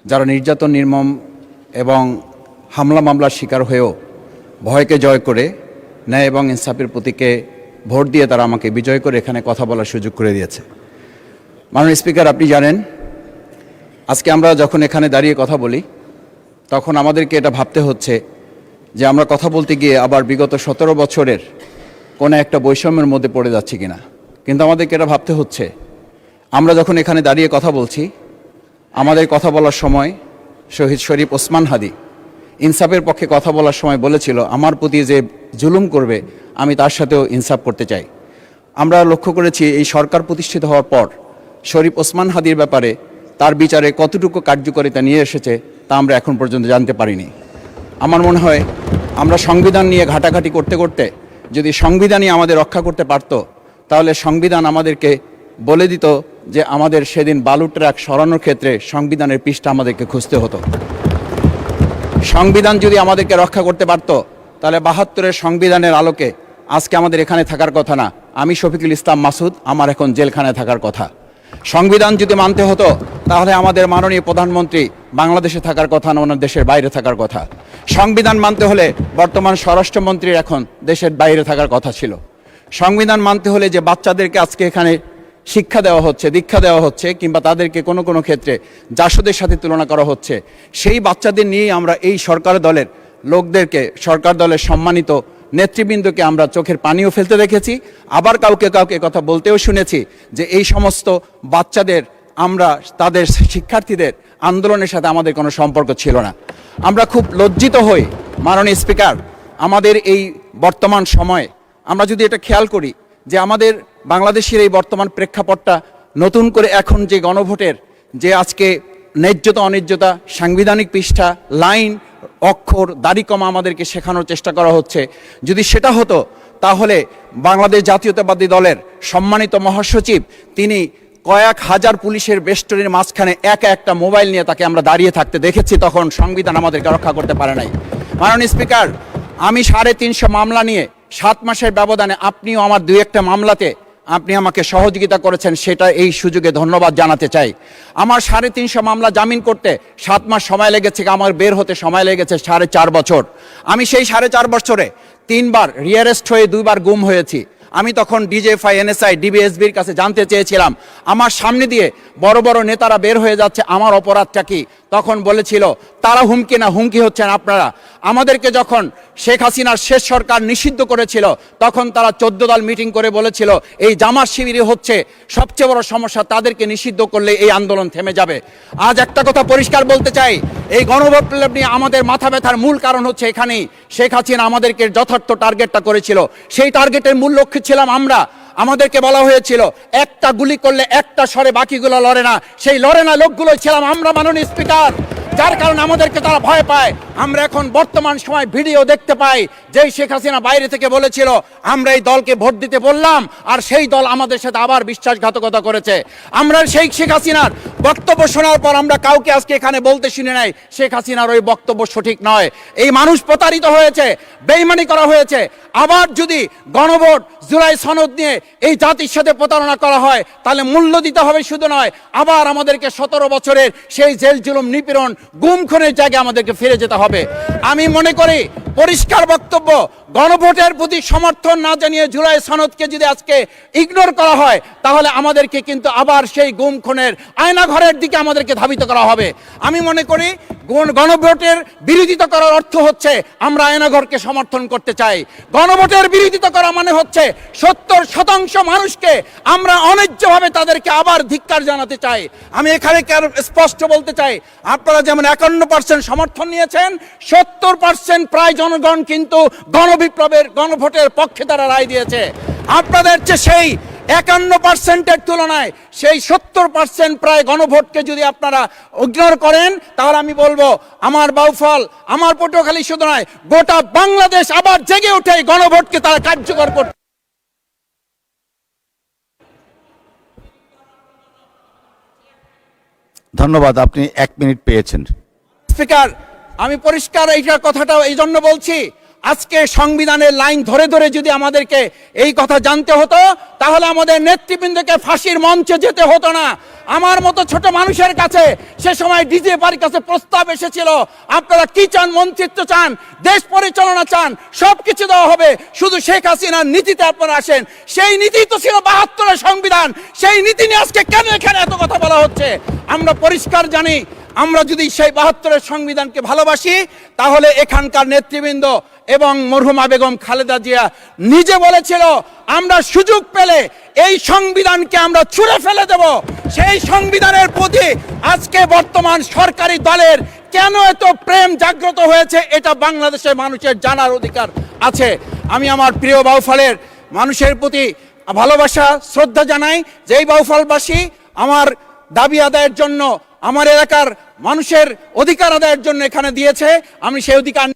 যারা নির্যাতন নির্মম এবং হামলা মামলার শিকার হয়েও ভয়কে জয় করে ন্যায় এবং ইনসাফের প্রতীকে ভোট দিয়ে তারা আমাকে বিজয় করে এখানে কথা বলার সুযোগ করে দিয়েছে। মাননীয় স্পিকার, আপনি জানেন আজকে আমরা যখন এখানে দাঁড়িয়ে কথা বলি তখন আমাদেরকে এটা ভাবতে হচ্ছে যে আমরা কথা বলতে গিয়ে আবার বিগত 17 বছরের কোনো একটা বৈষম্যের মধ্যে পড়ে যাচ্ছি কিনা। কিন্তু আমাদেরকে এটা ভাবতে হচ্ছে আমরা যখন এখানে দাঁড়িয়ে কথা বলছি, আমাদের কথা বলার সময় শহীদ শরীফ ওসমান হাদি ইনসাফের পক্ষে কথা বলার সময় বলেছিল, আমার প্রতি যে জুলুম করবে আমি তার সাথেও ইনসাফ করতে চাই। আমরা লক্ষ্য করেছি এই সরকার প্রতিষ্ঠিত হওয়ার পর শরীফ ওসমান হাদির ব্যাপারে তার বিচারে কতটুকু কার্যকারিতা নিয়ে এসেছে তা আমরা এখন পর্যন্ত জানতে পারিনি। আমার মনে হয় আমরা সংবিধান নিয়ে ঘাটাঘাটি করতে করতে যদি সংবিধানই আমাদের রক্ষা করতে পারত, তাহলে সংবিধান আমাদেরকে বলে দিত যে আমাদের সেদিন বালু ট্রাক সরানোর ক্ষেত্রে সংবিধানের পৃষ্ঠা আমাদেরকে খুঁজতে হতো। সংবিধান যদি আমাদেরকে রক্ষা করতে পারত, তাহলে 72-এর সংবিধানের আলোকে আজকে আমাদের এখানে থাকার কথা না, আমি শফিকুল ইসলাম মাসুদ আমার এখন জেলখানায় থাকার কথা। সংবিধান যদি মানতে হতো তাহলে আমাদের মাননীয় প্রধানমন্ত্রী বাংলাদেশে থাকার কথা না, ওনার দেশের বাইরে থাকার কথা। সংবিধান মানতে হলে বর্তমান স্বরাষ্ট্রমন্ত্রীর এখন দেশের বাইরে থাকার কথা ছিল। সংবিধান মানতে হলে যে বাচ্চাদেরকে আজকে এখানে শিক্ষা দেওয়া হচ্ছে, দীক্ষা দেওয়া হচ্ছে, কিংবা তাদেরকে কোনো কোনো ক্ষেত্রে জাসদের সাথে তুলনা করা হচ্ছে, সেই বাচ্চাদের নিয়েই আমরা এই সরকার দলের লোকদেরকে, সরকার দলের সম্মানিত নেতৃবৃন্দকে আমরা চোখের পানিও ফেলতে দেখেছি, আবার কাউকে কাউকে কথা বলতেও শুনেছি যে এই সমস্ত বাচ্চাদের, আমরা তাদের শিক্ষার্থীদের আন্দোলনের সাথে আমাদের কোনো সম্পর্ক ছিল না। আমরা খুব লজ্জিত হই মাননীয় স্পিকার, আমাদের এই বর্তমান সময়ে আমরা যদি এটা খেয়াল করি যে আমাদের বাংলাদেশের এই বর্তমান প্রেক্ষাপটটা নতুন করে এখন যে গণভোটের যে আজকে ন্যায্যতা অন্যায্যতা, সাংবিধানিক পৃষ্ঠা, লাইন, অক্ষর, দাড়িকমা আমাদেরকে শেখানোর চেষ্টা করা হচ্ছে, যদি সেটা হতো তাহলে বাংলাদেশ জাতীয়তাবাদী দলের সম্মানিত মহাসচিব তিনি কয়েক হাজার পুলিশের বেষ্টনীর মাঝখানে একা একটা মোবাইল নিয়ে তাকে আমরা দাঁড়িয়ে থাকতে দেখেছি, তখন সংবিধান আমাদেরকে রক্ষা করতে পারে নাই। মাননীয় স্পিকার, আমি 350 মামলা নিয়ে 7 মাসের ব্যবধানে, আপনিও আমার 2-1টা মামলাতে আপনি আমাকে সহযোগিতা করেছেন, সেটা এই সুযোগে ধন্যবাদ জানাতে চাই। আমার 350 মামলা জামিন করতে 7 মাস সময় লেগেছে, আমার বের হতে সময় লেগেছে 4.5 বছর। আমি সেই 4.5 বছরে 3 বার রিয়ারেস্ট হয়ে 2 বার গুম হয়েছি। আমি তখন ডিজিএফআই, এনএসআই, ডিবিএসবির কাছে জানতে চেয়েছিলাম আমার সামনে দিয়ে বড় বড় নেতারা বের হয়ে যাচ্ছে, আমার অপরাধটা কি? তখন বলেছিল তারা হুমকি না, হুমকি হচ্ছেন আপনারা। আমাদেরকে যখন শেখ হাসিনার শেষ সরকার নিষিদ্ধ করেছিল তখন তারা 14 দল মিটিং করে বলেছিল এই জামাত শিবিরই হচ্ছে সবচেয়ে বড় সমস্যা, তাদেরকে নিষিদ্ধ করলে এই আন্দোলন থেমে যাবে। আজ একটা কথা পরিষ্কার বলতে চাই, এই গণভোট নিয়ে আমাদের মাথা ব্যথার মূল কারণ হচ্ছে এখানেই শেখ হাসিনা আমাদেরকে যথার্থ টার্গেটটা করেছিল, সেই টার্গেটের মূল লক্ষ্য ছিলাম আমরা। আমাদেরকে বলা হয়েছিল একটা গুলি করলে একটা সরে বাকিগুলো লড়ে না, সেই লড়ে না লোকগুলো ছিলাম আমরা মাননীয় স্পিকার, যার কারণে আমাদেরকে তারা ভয় পায়। আমরা এখন বর্তমান সময় ভিডিও দেখতে পাই যেই শেখ হাসিনা বাইরে থেকে বলেছিল আমরা এই দলকে ভোট দিতে বললাম আর সেই দল আমাদের সাথে আবার বিশ্বাসঘাতকতা করেছে। আমরা সেই শেখ হাসিনার বক্তব্য শোনার পর আমরা কাউকে আজকে এখানে বলতে শুনে নাই শেখ হাসিনার ওই বক্তব্য সঠিক নয়, এই মানুষ প্রতারিত হয়েছে, বেইমানি করা হয়েছে। আবার যদি গণভোট, জুলাই সনদ নিয়ে এই জাতির সাথে প্রতারণা করা হয় তাহলে মূল্য দিতে হবে, শুধু নয় আবার আমাদেরকে 17 বছরের সেই জেল জুলুম, নিপীড়ন, গুম খুনের জায়গায় আমাদেরকে ফিরে যেতে হবে। আমি মনে করি পরিষ্কার বক্তব্য, গণভোটের প্রতি সমর্থন না জানিয়ে জুলাই সনদকে যদি আজকে ইগনোর করা হয় তাহলে আমাদেরকে কিন্তু আবার সেই গুম খুনের আয়নাঘরের দিকে আমাদেরকে ধাবিত করা হবে। আমি মনে করি গণভোটের বিরোধিতা করার অর্থ হচ্ছে আমরা আয়নাঘরকে সমর্থন করতে চাই। গণভোটের বিরোধিতা করা মানে হচ্ছে 70% মানুষকে আমরা অন্যায্যভাবে তাদেরকে আবার ধিক্কার জানাতে চাই। আমি এখানে স্পষ্ট বলতে চাই, আপনারা যেমন 51% সমর্থন নিয়েছেন, 70% প্রায় জনগণ কিন্তু গণবিপ্লবের, গণভোটের পক্ষে তারা রায় দিয়েছে। আপনাদের চেয়ে সেই 51%-এর তুলনায় সেই 70% প্রায় গণভোটকে যদি আপনারা ইগনোর করেন তাহলে আমি বলবো আমার বাউফল, আমার পটুয়াখালী শুধু নয় গোটা বাংলাদেশ আবার জেগে উঠে গণভোটকে তারা কার্যকর করতে। ধন্যবাদ, আপনি 1 মিনিট পেয়েছেন। স্পিকার, আমি পরিষ্কার এইটার কথাটা এই জন্য বলছি, আজকে সংবিধানের লাইন ধরে ধরে যদি আমাদেরকে এই কথা জানতে হতো, তাহলে আমাদের নেতৃবৃন্দকে ফাঁসির মঞ্চে যেতে হতো না। আমার মতো ছোট মানুষের কাছে সে সময় ডিজিএফআর কাছে প্রস্তাব এসেছিল, আপনারা কি চান, মন্ত্রিত্ব চান, দেশ পরিচালনা চান, সবকিছু দেওয়া হবে, শুধু শেখ হাসিনার নীতিতে আপনারা আসেন। সেই নীতি তো ছিল ৭২-এর সংবিধান, সেই নীতি নিয়ে আজকে কেন এখানে এত কথা বলা হচ্ছে? আমরা পরিষ্কার জানি, আমরা যদি সেই ৭২-এর সংবিধানকে ভালোবাসি, তাহলে এখানকার নেতৃবৃন্দ এবং মরহুমা বেগম খালেদা জিয়া নিজে বলেছিল, আমরা সুযোগ পেলে এই সংবিধানকে আমরা ছুঁড়ে ফেলে দেব। সেই সংবিধানের প্রতি আজকে বর্তমান সরকারি দলের কেন এত প্রেম জাগ্রত হয়েছে, এটা বাংলাদেশের মানুষের জানার অধিকার আছে। আমি আমার প্রিয় বাউফলের মানুষের প্রতি ভালোবাসা শ্রদ্ধা জানাই, যেই বাউফলবাসী আমার দাবি আদায়ের জন্য, আমার এলাকার মানুষের অধিকার আদায়ের জন্য এখানে দিয়েছে, আমি সেই অধিকার